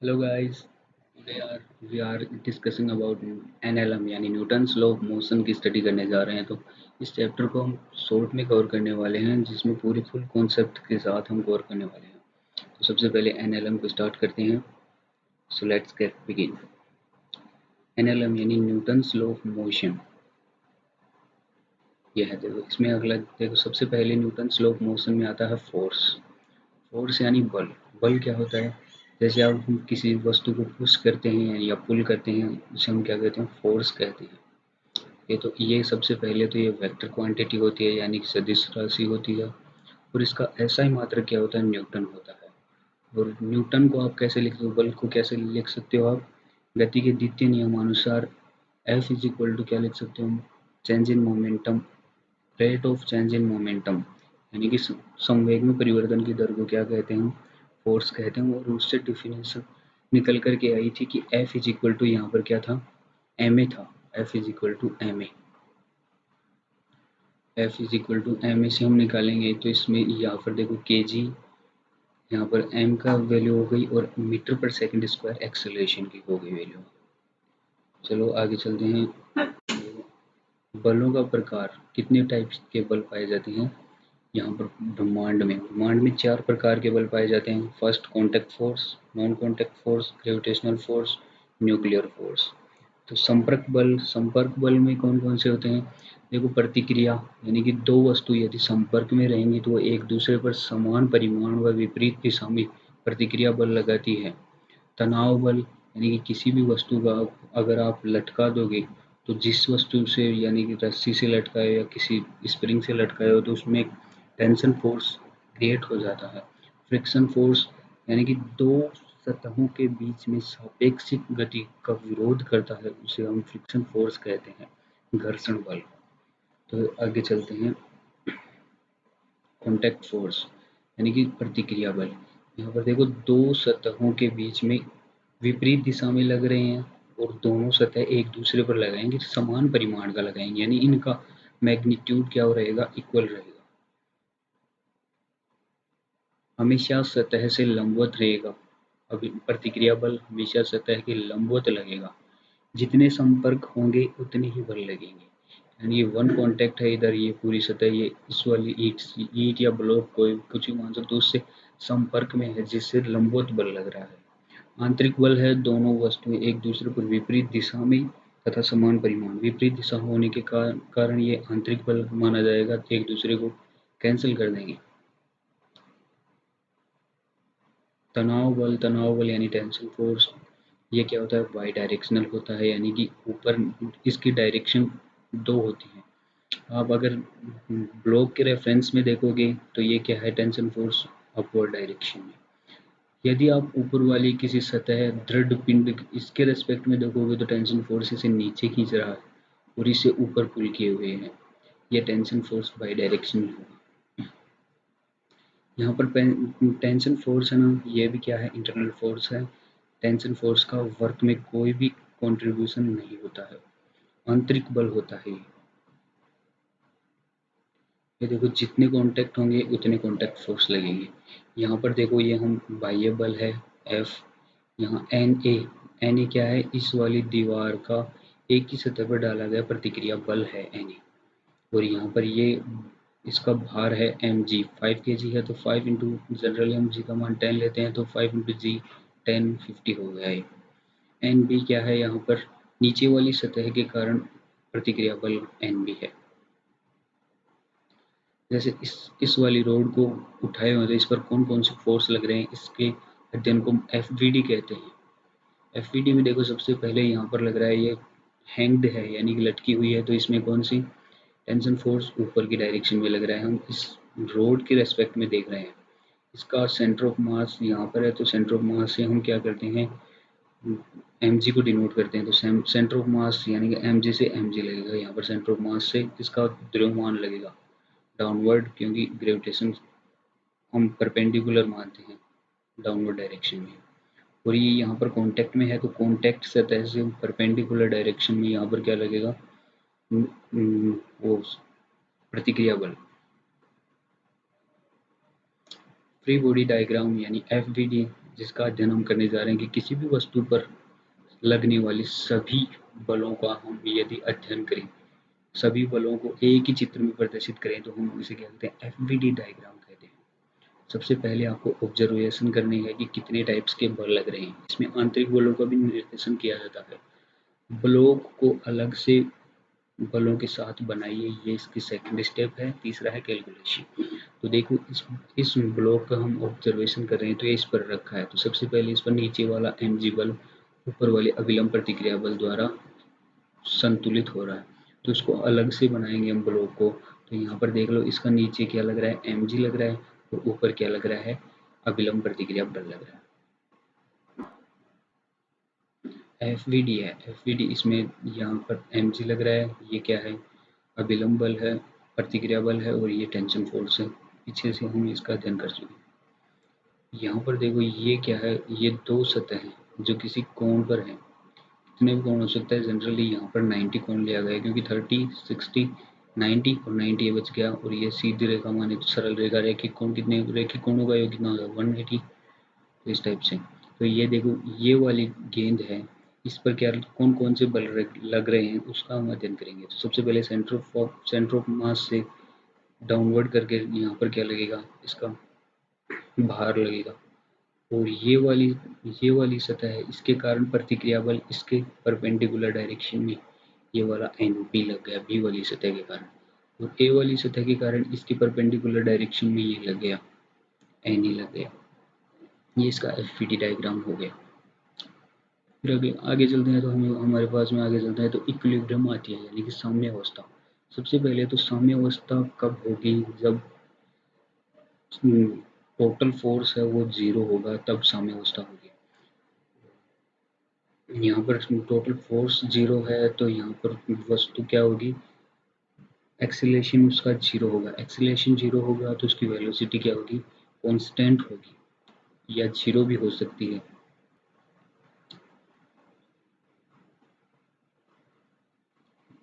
Hello guys, we are discussing about NLM यानी Newton's law of motion की study करने जा रहे हैं। तो इस चैप्टर को हम शॉर्ट में कवर करने वाले हैं, जिसमें पूरी फुल कॉन्सेप्ट के साथ हम कवर करने वाले हैं। तो सबसे पहले NLM को स्टार्ट करते हैं। So let's get begin. NLM यानी न्यूटन्स लॉ ऑफ मोशन। यह है, देखो इसमें अगला देखो, सबसे पहले न्यूटन्स लॉ ऑफ मोशन में आता है फोर्स। फोर्स यानी बल। बल क्या होता है? जैसे आप हम किसी वस्तु को पुश करते हैं या पुल करते हैं, उसे हम क्या कहते हैं? फोर्स कहते हैं। ये सबसे पहले तो ये वेक्टर क्वांटिटी होती है, यानी कि सदिश राशि होती है। और इसका SI मात्रक क्या होता है? न्यूटन होता है। और न्यूटन को आप कैसे लिखते हो? बल को कैसे लिख सकते हो आप? गति के द्वितीय नियमानुसार F इज इक्वल टू क्या लिख सकते हो? Change in momentum, rate of change in momentum, यानी कि संवेग में परिवर्तन की दर को क्या कहते हैं? फोर्स कहते हैं। और उससे डिफिनेशन निकल करके आई थी कि F इज इक्वल टू, यहाँ पर क्या था? ma था। F is equal to ma। F is equal to ma से हम निकालेंगे तो इसमें यहाँ पर देखो kg, यहाँ पर m का वैल्यू हो गई और मीटर पर सेकंड स्क्वायर एक्सेलरेशन की हो गई वैल्यू। चलो आगे चलते हैं। बलों का प्रकार, कितने टाइप्स के बल पाए जाते हैं यहाँ पर? ब्रह्मांड में 4 प्रकार के बल पाए जाते हैं। First contact force, non contact force, gravitational force, nuclear force. तो संपर्क बल में कौन कौन से होते हैं? देखो, प्रतिक्रिया, यानी कि दो वस्तु यदि संपर्क में रहेंगी तो वो एक दूसरे पर समान परिमाण व विपरीत दिशा में प्रतिक्रिया बल लगाती है। तनाव बल, यानी कि किसी भी वस्तु का अगर आप लटका दोगे तो जिस वस्तु से, यानी कि रस्सी से लटकाए या किसी स्प्रिंग से लटकाए हो, तो उसमें टेंशन फोर्स क्रिएट हो जाता है। फ्रिक्शन फोर्स, यानी कि दो सतहों के बीच में सापेक्षिक गति का विरोध करता है, उसे हम फ्रिक्शन फोर्स कहते हैं। घर्षण बल। तो आगे चलते हैं। कॉन्टैक्ट फोर्स, यानी कि प्रतिक्रिया बल। यहाँ पर देखो, दो सतहों के बीच में विपरीत दिशा में लग रहे हैं और दोनों सतह एक दूसरे पर लगाएंगे, समान परिमाण का लगाएंगे, यानी इनका मैग्नीट्यूड क्या रहेगा? इक्वल रहेगा। हमेशा सतह से लंबवत रहेगा। अब प्रतिक्रिया बल हमेशा सतह के लंबवत लगेगा। जितने संपर्क होंगे उतने ही बल लगेंगे। यानी ये वन कॉन्टैक्ट है, इधर ये पूरी सतह, ये इस वाली ईट या ब्लॉक, कोई कुछ भी मान सकते हो, उससे संपर्क में है, जिससे लंबवत बल लग रहा है। आंतरिक बल है, दोनों वस्तुएं एक दूसरे पर विपरीत दिशा में तथा समान परिमाण, विपरीत दिशा होने के कारण ये आंतरिक बल माना जाएगा, एक दूसरे को कैंसिल कर देंगे। तनाव बल यानी टेंशन फोर्स, ये क्या होता है? बाई डायरेक्शनल होता है, यानी कि ऊपर इसकी डायरेक्शन दो होती है। आप अगर ब्लॉक के रेफरेंस में देखोगे तो ये क्या है? टेंशन फोर्स अपवर्ड डायरेक्शन में। यदि आप ऊपर वाली किसी सतह, दृढ़ पिंड, इसके रेस्पेक्ट में देखोगे तो टेंशन फोर्स इसे नीचे खींच रहा है और इसे ऊपर पुल किए हुए हैं। यह टेंशन फोर्स बाई डायरेक्शन में होगा। यहाँ पर टेंशन फोर्स है ना, ये भी क्या है? इंटरनल फोर्स है। टेंशन फोर्स का वर्क में कोई भी कंट्रीब्यूशन नहीं होता है, आंतरिक बल होता है। ये देखो, जितने कॉन्टैक्ट होंगे उतने कॉन्टैक्ट फोर्स लगेंगे। यहाँ पर देखो, ये हम बाह्य बल है F, यहाँ Na क्या है? इस वाली दीवार का एक ही सतह पर डाला गया प्रतिक्रिया बल है Na। और यहाँ पर ये इसका भार है mg, 5 kg है, तो 5 इंटू जनरली हम जी का मान 10 लेते हैं, तो 5 इंटू जी 1050 हो गया है। NB क्या है? यहाँ पर नीचे वाली सतह के कारण प्रतिक्रिया बल NB है। जैसे इस वाली रोड को उठाए हुए, तो इस पर कौन कौन से फोर्स लग रहे हैं, इसके अध्ययन को FVD कहते हैं। FVD में देखो, सबसे पहले यहाँ पर लग रहा है, ये हैंग्ड है, यानी कि लटकी हुई है, तो इसमें कौन सी टेंशन फोर्स? ऊपर की डायरेक्शन में लग रहा है। हम इस रोड के रेस्पेक्ट में देख रहे हैं। इसका सेंटर ऑफ मास यहाँ पर है, तो सेंटर ऑफ मास से हम क्या करते हैं? mg को डिनोट करते हैं। तो सेंटर ऑफ मास यानी कि mg से mg लगेगा। यहाँ पर सेंटर ऑफ मास से इसका द्रव्यमान लगेगा डाउनवर्ड, क्योंकि ग्रेविटेशन हम परपेंडिकुलर मानते हैं डाउनवर्ड डायरेक्शन में। और ये यहाँ पर कांटेक्ट में है, तो कांटेक्ट सतह से परपेंडिकुलर डायरेक्शन में यहाँ पर क्या लगेगा? वो प्रतिक्रिया बल। फ्री बॉडी डायग्राम यानी FBD जिसका अध्ययन हम करने जा रहे हैं कि किसी भी वस्तु पर लगने वाले सभी बलों का हम यदि अध्ययन करें, सभी बलों को एक ही चित्र में प्रदर्शित करें तो हम इसे क्या कहते हैं, एफवीडी डायग्राम कहते हैं। सबसे पहले आपको ऑब्जर्वेशन करनी है कि कितने टाइप्स के बल लग रहे हैं। इसमें आंतरिक बलों का भी निर्देशन किया जाता है। बलों को अलग से बलों के साथ बनाइए, ये इसकी सेकंड स्टेप है। तीसरा है कैलकुलेशन। तो देखो इस ब्लॉक का हम ऑब्जर्वेशन कर रहे हैं तो ये इस पर रखा है, तो सबसे पहले इस पर नीचे वाला mg बल ऊपर वाले अविलंब प्रतिक्रिया बल द्वारा संतुलित हो रहा है, तो इसको अलग से बनाएंगे हम ब्लॉक को। तो यहाँ पर देख लो, इसका नीचे क्या लग रहा है, mg लग रहा है, और ऊपर क्या लग रहा है, अविलंब प्रतिक्रिया बल लग रहा है। FVD है, FVD इसमें यहाँ पर mg लग रहा है, ये क्या है, अभिलंब बल है, प्रतिक्रिया बल है, और ये टेंशन फोर्स है। पीछे से हम इसका अध्ययन कर चुके हैं। यहाँ पर देखो ये क्या है, ये दो सतह हैं जो किसी कोण पर है। कितने भी कोण हो सकता है, जनरली यहाँ पर 90 कोण लिया गया है, क्योंकि 30, 60, 90 और 90 ये बच गया, और ये सीधी रेखा माने तो सरल रेखा, रैखिक कोण कितने, रैखिक कोणों का योग कितना होगा, 180। तो इस टाइप से। तो ये देखो ये वाली गेंद है, इस पर क्या कौन कौन से बल लग रहे हैं उसका हम अध्ययन करेंगे। तो सबसे पहले सेंटर ऑफ मास से डाउनवर्ड करके यहाँ पर क्या लगेगा, इसका भार लगेगा, और ये वाली सतह है, इसके कारण प्रतिक्रिया बल इसके परपेंडिकुलर डायरेक्शन में ये वाला एन बी लग गया, बी वाली सतह के कारण, और ए वाली सतह के कारण इसकी परपेंडिकुलर डायरेक्शन में ये लग गया, एन ही लग गया। ये इसका एफवीडी डायग्राम हो गया। फिर आगे चलते हैं तो हमारे पास में आगे चलते हैं तो इक्विलिब्रियम आती है, यानी कि साम्य अवस्था। सबसे पहले तो साम्य अवस्था कब होगी, जब टोटल फोर्स है वो 0 होगा, तब साम्य अवस्था होगी। यहाँ पर टोटल फोर्स 0 है तो यहाँ पर वस्तु क्या होगी, एक्सीलरेशन उसका 0 होगा। एक्सीलरेशन 0 होगा तो उसकी वेलोसिटी क्या होगी, कांस्टेंट होगी, या 0 भी हो सकती है।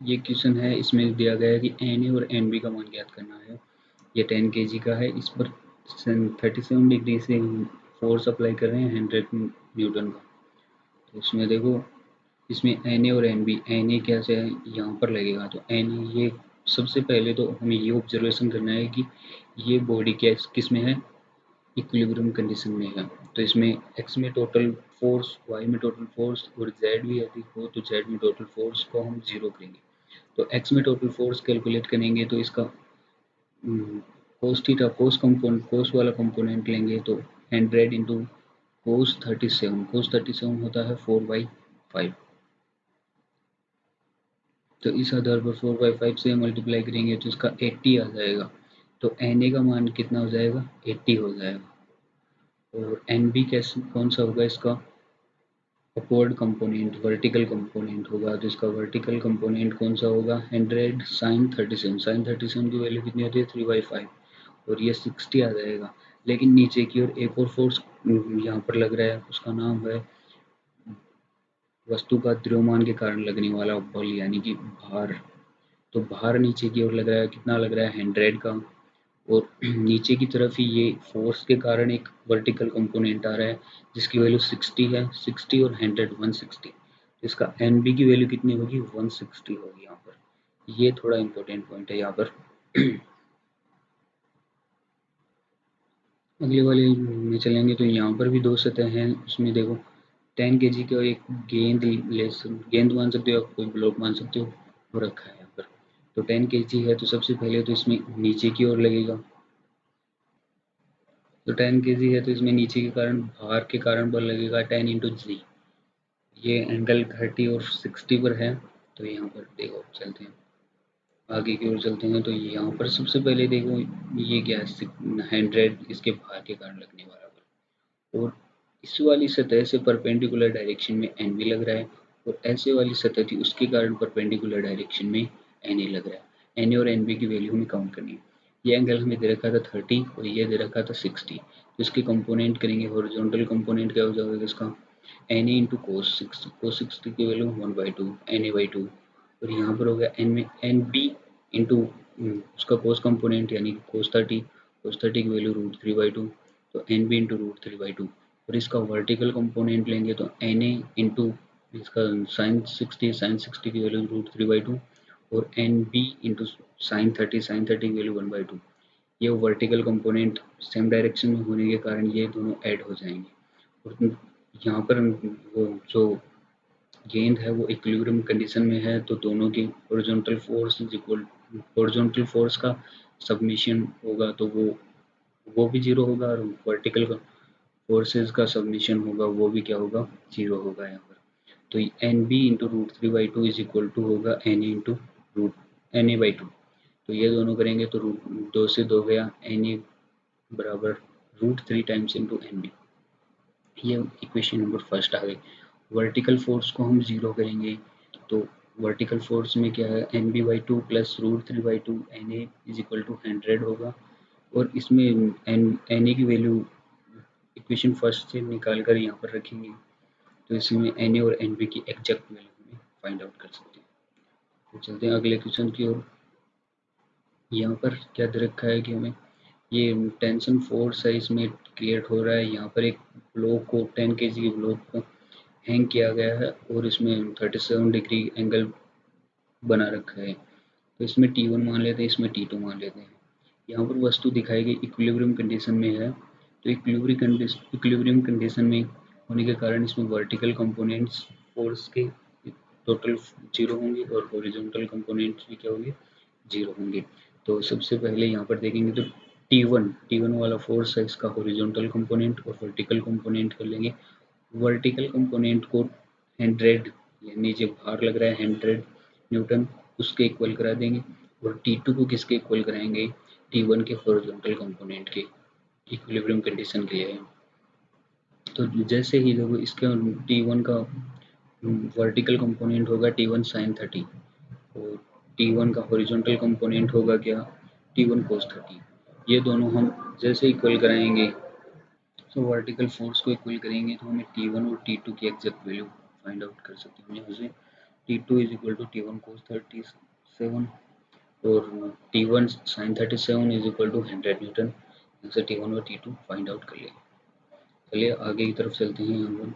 ये क्वेश्चन है, इसमें दिया गया है कि एन और एन बी का मान ज्ञात करना है। ये 10 kg का है, इस पर 37 डिग्री से फोर्स अप्लाई कर रहे हैं 100 न्यूटन का। तो इसमें देखो, इसमें एन ए और एन बी, एन ए कैसे है, यहाँ पर लगेगा, तो एन ए ये सबसे पहले तो हमें ये ऑब्जर्वेशन करना है कि ये बॉडी किस में है, इक्विलिब्रियम कंडीशन में है। तो इसमें एक्स में टोटल फोर्स, वाई में टोटल फोर्स, और जेड भी यदि हो तो जेड में टोटल फोर्स को हम 0 करेंगे। तो एक्स में टोटल फोर्स कैलकुलेट करेंगे तो इसका कोस थीटा, कोस वाला कंपोनेंट लेंगे तो 100 इंटू कोस 37, कोस 37 होता है 4/5। तो इस आधार पर 4/5 से मल्टीप्लाई करेंगे तो इसका 80 आ जाएगा। तो एन ए का मान कितना हो जाएगा, 80 हो जाएगा। और एन बी कैसे, कौन सा होगा इसका, अपवर्ड कंपोनेंट, वर्टिकल कंपोनेंट होगा, तो इसका वर्टिकल कंपोनेंट कौन सा होगा, 100 साइन 37, साइन 37 की वैल्यू कितनी होती है, 3/5, और ये 60 आ जाएगा। लेकिन नीचे की ओर एक और फोर्स यहाँ पर लग रहा है, उसका नाम है वस्तु का द्रव्यमान के कारण लगने वाला बल, यानी कि भार। तो भार नीचे की ओर लग रहा है, कितना लग रहा है, 100 का, और नीचे की तरफ ही ये फोर्स के कारण एक वर्टिकल कंपोनेंट आ रहा है जिसकी वैल्यू 60 है, 60 और 100 160। इसका एन बी की वैल्यू कितनी होगी, 160 होगी यहाँ पर। ये थोड़ा इंपॉर्टेंट पॉइंट है यहाँ पर। अगले वाले में चलेंगे तो यहाँ पर भी दो सतह हैं, उसमें देखो 10 kg का एक गेंद मान सकते हो, आप कोई ब्लॉक मान सकते हो, वो रखा है यहाँ पर। तो 10 kg है तो सबसे पहले तो इसमें नीचे की ओर लगेगा। तो 10 kg है तो इसमें नीचे के कारण, भार के कारण बल लगेगा 10 इंटू जी। ये एंगल 30 और 60 पर है। तो यहाँ पर देखो, चलते हैं आगे की ओर चलते हैं तो यहाँ पर सबसे पहले देखो ये क्या है, 100 इसके भार के कारण लगने वाला बल, और इस वाली सतह से परपेंडिकुलर डायरेक्शन में एन भी लग रहा है, और ऐसे वाली सतह थी उसके कारण परपेंडिकुलर डायरेक्शन में एन ए लग रहा है। एन ए और एन बी की वैल्यू हमें काउंट करनी है। ये एंगल हमें दे रखा था 30 और ये दे रखा था 60। तो इसके कंपोनेंट करेंगे, हॉरिजॉन्टल कंपोनेंट क्या हो जाएगा इसका, एन ए इंटू कोस 60, कोस 60 की वैल्यू 1/2 एन ए बाई 2, और यहाँ पर हो गया एन में एन बी इंटू उसका कोस कंपोनेंट यानी कि कोस 30, कोस 30 की वैल्यू √3/2, तो एन बी इंटू √3/2, और इसका वर्टिकल कंपोनेंट लेंगे तो एन ए इंटू इसका साइन 60 की वैल्यू √3/2 और एन बी इंटू साइन 30 की वैल्यू 1/2। ये वर्टिकल कंपोनेंट सेम डायरेक्शन में होने के कारण ये दोनों ऐड हो जाएंगे और यहाँ पर वो जो गेंद है वो इक्विलिब्रियम कंडीशन में है तो दोनों की horizontal force is equal horizontal force का सबमिशन होगा तो वो भी जीरो होगा और वर्टिकल का फोर्सेस का सबमिशन होगा वो भी क्या होगा जीरो होगा यहाँ पर। तो N B into √3/2 is equal to होगा एन ए इंटू NA/2। तो ये दोनों करेंगे तो रूट 2 से 2 गया एन ए बराबर √3 टाइम्स इंटू एन बी। ये इक्वेशन नंबर फर्स्ट आ गई। वर्टिकल फोर्स को हम जीरो करेंगे तो वर्टिकल फोर्स में क्या है NB/2 plus √3/2 NA is equal to 100 होगा और इसमें एन ए की वैल्यू इक्वेशन फर्स्ट से निकाल कर यहाँ पर रखेंगे तो इसमें एन ए और एन बी की एग्जैक्ट वैल्यू हमें फाइंड आउट कर सकते हैं। तो चलते हैं अगले क्वेश्चन की ओर। यहाँ पर क्या दे रखा है कि हमें ये टेंशन फोर्स है इसमें क्रिएट हो रहा है। यहाँ पर एक ब्लॉक को 10 kg के ब्लॉक को हैंग किया गया है और इसमें 37 डिग्री एंगल बना रखा है तो इसमें T1 मान लेते हैं, इसमें T2 मान लेते हैं। यहाँ पर वस्तु दिखाई गई इक्विलिब्रियम कंडीशन में है तो इक्विलिब्रियम कंडीशन में होने के कारण इसमें वर्टिकल कंपोनेंट्स फोर्स के टोटल जीरो होंगे और हॉरिजॉन्टल कंपोनेंट्स भी क्या होंगे जीरो होंगे। तो सबसे पहले यहाँ पर देखेंगे तो T1 वाला फोर्स है इसका हॉरिजॉन्टल कंपोनेंट और वर्टिकल कंपोनेंट कर लेंगे। वर्टिकल कंपोनेंट को 100 यानी जो भार लग रहा है 100 न्यूटन उसके इक्वल करा देंगे और T2 को किसके इक्वल कराएंगे T1 के हॉरिजॉन्टल कंपोनेंट के इक्विलिब्रियम कंडीशन के लिए। तो जैसे ही देखो इसके T1 का वर्टिकल कंपोनेंट होगा T1 साइन 30 और T1 का हॉरिजॉन्टल कंपोनेंट होगा क्या T1 cos 30। ये दोनों हम जैसे इक्वल कराएंगे तो वर्टिकल फोर्स को इक्वल करेंगे तो हमें T1 और T2 की एग्जैक्ट वैल्यू फाइंड आउट कर सकते हैं। यहाँ से T2 is equal to T1 cos 37 और T1 sin 37 is equal to 100 newton. यहाँ से T1 और T2 फाइंड आउट कर लेंगे। चलिए आगे की तरफ चलते हैं हम लोग।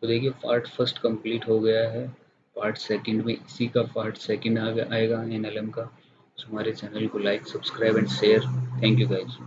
तो देखिए पार्ट फर्स्ट कंप्लीट हो गया है। पार्ट सेकंड में इसी का पार्ट सेकंड आएगा NLM का। तो हमारे चैनल को like subscribe and share. Thank you guys.